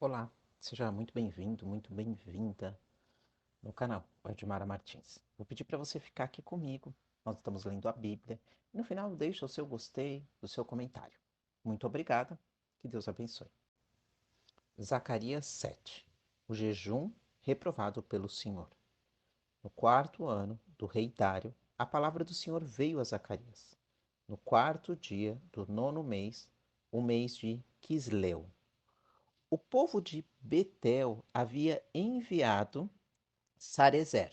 Olá, seja muito bem-vindo, muito bem-vinda no canal Edmara Martins. Vou pedir para você ficar aqui comigo. Nós estamos lendo a Bíblia. E no final, deixa o seu gostei, o seu comentário. Muito obrigada. Que Deus abençoe. Zacarias 7. O jejum reprovado pelo Senhor. No quarto ano do rei Dário, a palavra do Senhor veio a Zacarias. No quarto dia do nono mês, o mês de Quisleu. O povo de Betel havia enviado Sarezer,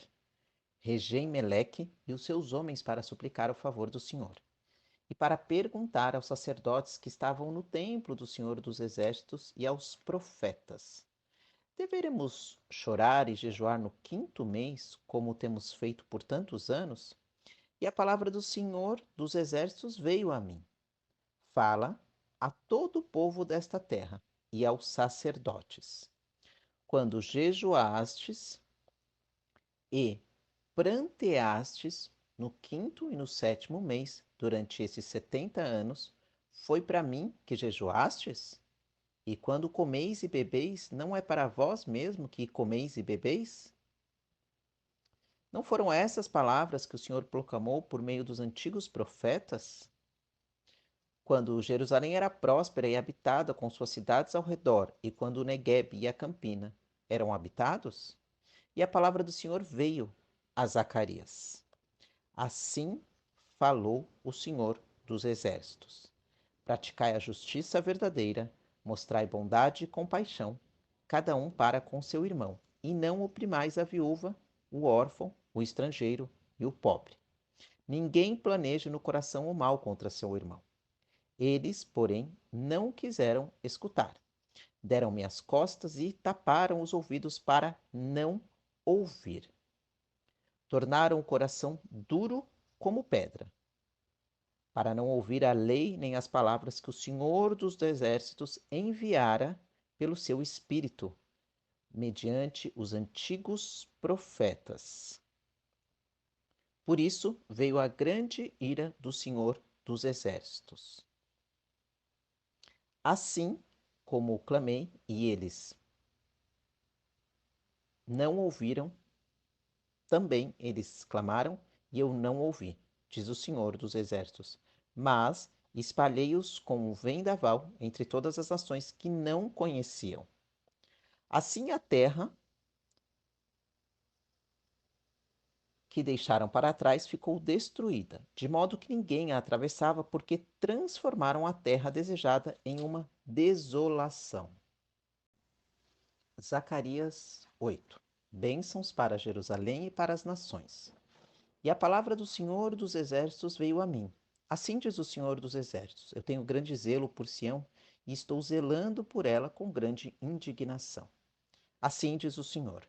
Regem-Meleque e os seus homens para suplicar o favor do Senhor, e para perguntar aos sacerdotes que estavam no templo do Senhor dos Exércitos e aos profetas: Deveremos chorar e jejuar no quinto mês, como temos feito por tantos anos? E a palavra do Senhor dos Exércitos veio a mim. Fala a todo o povo desta terra e aos sacerdotes. Quando jejuastes e pranteastes no quinto e no sétimo mês, durante esses 70 anos, foi para mim que jejuastes? E quando comeis e bebeis, não é para vós mesmo que comeis e bebeis? Não foram essas palavras que o Senhor proclamou por meio dos antigos profetas? Quando Jerusalém era próspera e habitada com suas cidades ao redor, e quando o Negueb e a Campina eram habitados? E a palavra do Senhor veio a Zacarias. Assim falou o Senhor dos Exércitos: Praticai a justiça verdadeira, mostrai bondade e compaixão, cada um para com seu irmão, e não oprimais a viúva, o órfão, o estrangeiro e o pobre. Ninguém planeje no coração o mal contra seu irmão. Eles, porém, não quiseram escutar. Deram-me as costas e taparam os ouvidos para não ouvir. Tornaram o coração duro como pedra, para não ouvir a lei nem as palavras que o Senhor dos Exércitos enviara pelo seu Espírito, mediante os antigos profetas. Por isso veio a grande ira do Senhor dos Exércitos. Assim como clamei, e eles não ouviram, também eles clamaram, e eu não ouvi, diz o Senhor dos Exércitos. Mas espalhei-os como um vendaval entre todas as nações que não conheciam. Assim a terra que deixaram para trás ficou destruída, de modo que ninguém a atravessava, porque transformaram a terra desejada em uma desolação. Zacarias 8. Bênçãos para Jerusalém e para as nações. E a palavra do Senhor dos Exércitos veio a mim. Assim diz o Senhor dos Exércitos: Eu tenho grande zelo por Sião e estou zelando por ela com grande indignação. Assim diz o Senhor: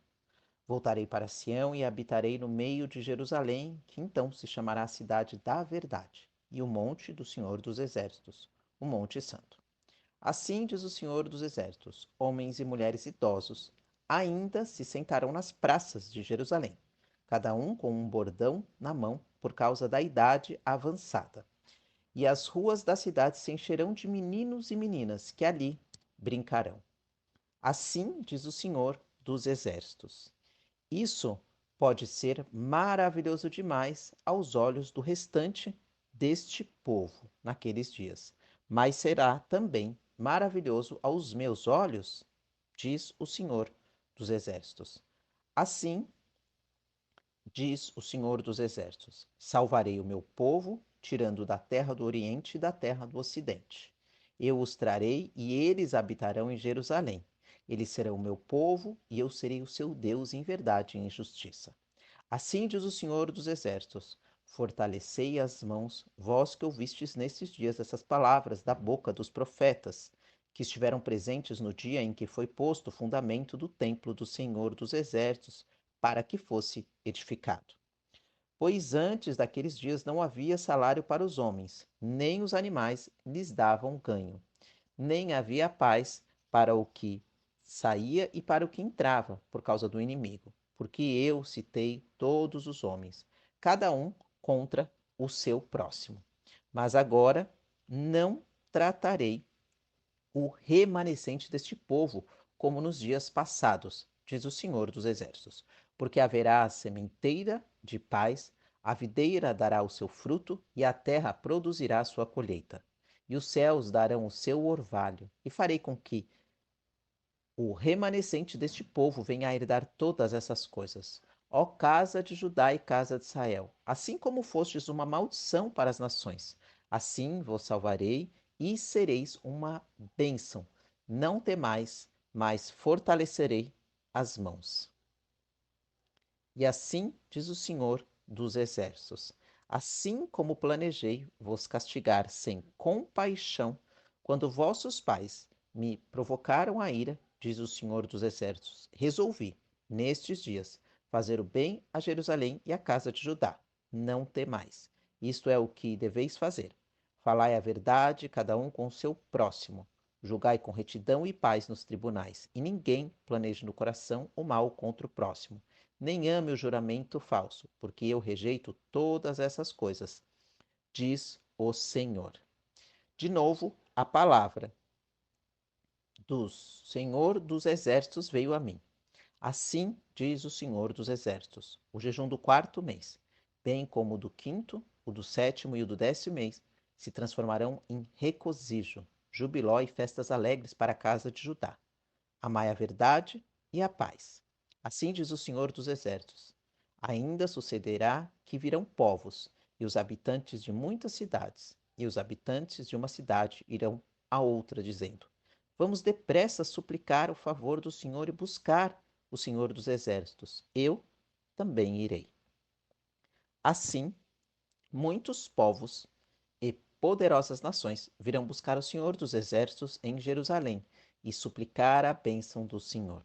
Voltarei para Sião e habitarei no meio de Jerusalém, que então se chamará a cidade da verdade, e o monte do Senhor dos Exércitos, o Monte Santo. Assim diz o Senhor dos Exércitos: homens e mulheres idosos ainda se sentarão nas praças de Jerusalém, cada um com um bordão na mão por causa da idade avançada. E as ruas da cidade se encherão de meninos e meninas que ali brincarão. Assim diz o Senhor dos Exércitos. Isso pode ser maravilhoso demais aos olhos do restante deste povo naqueles dias, mas será também maravilhoso aos meus olhos, diz o Senhor dos Exércitos. Assim diz o Senhor dos Exércitos: Salvarei o meu povo, tirando da terra do Oriente e da terra do Ocidente. Eu os trarei e eles habitarão em Jerusalém. Eles serão o meu povo e eu serei o seu Deus em verdade e em justiça. Assim diz o Senhor dos Exércitos: Fortalecei as mãos, vós que ouvistes nestes dias essas palavras da boca dos profetas, que estiveram presentes no dia em que foi posto o fundamento do templo do Senhor dos Exércitos, para que fosse edificado. Pois antes daqueles dias não havia salário para os homens, nem os animais lhes davam ganho, nem havia paz para o que saía e para o que entrava, por causa do inimigo. Porque eu citei todos os homens, cada um contra o seu próximo. Mas agora não tratarei o remanescente deste povo como nos dias passados, diz o Senhor dos Exércitos. Porque haverá a sementeira de paz, a videira dará o seu fruto e a terra produzirá a sua colheita. E os céus darão o seu orvalho, e farei com que o remanescente deste povo venha a herdar todas essas coisas. Ó casa de Judá e casa de Israel, assim como fostes uma maldição para as nações, assim vos salvarei e sereis uma bênção. Não temais, mas fortalecerei as mãos. E assim diz o Senhor dos Exércitos: assim como planejei vos castigar sem compaixão, quando vossos pais me provocaram a ira, diz o Senhor dos Exércitos, resolvi, nestes dias, fazer o bem a Jerusalém e à casa de Judá. Não temais. Isto é o que deveis fazer. Falai a verdade, cada um com o seu próximo. Julgai com retidão e paz nos tribunais, e ninguém planeje no coração o mal contra o próximo, nem ame o juramento falso, porque eu rejeito todas essas coisas, diz o Senhor. De novo, a palavra do Senhor dos Exércitos veio a mim. Assim diz o Senhor dos Exércitos: o jejum do quarto mês, bem como o do quinto, o do sétimo e o do 10º mês, se transformarão em regozijo, jubiló e festas alegres para a casa de Judá. Amai a verdade e a paz. Assim diz o Senhor dos Exércitos: ainda sucederá que virão povos, e os habitantes de muitas cidades, e os habitantes de uma cidade irão a outra, dizendo: vamos depressa suplicar o favor do Senhor e buscar o Senhor dos Exércitos. Eu também irei. Assim, muitos povos e poderosas nações virão buscar o Senhor dos Exércitos em Jerusalém e suplicar a bênção do Senhor.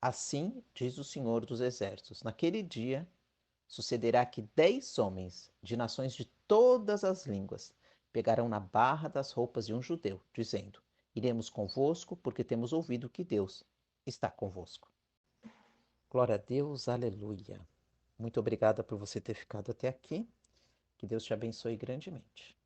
Assim diz o Senhor dos Exércitos: naquele dia sucederá que 10 homens de nações de todas as línguas pegarão na barra das roupas de um judeu, dizendo: iremos convosco, porque temos ouvido que Deus está convosco. Glória a Deus, aleluia. Muito obrigada por você ter ficado até aqui. Que Deus te abençoe grandemente.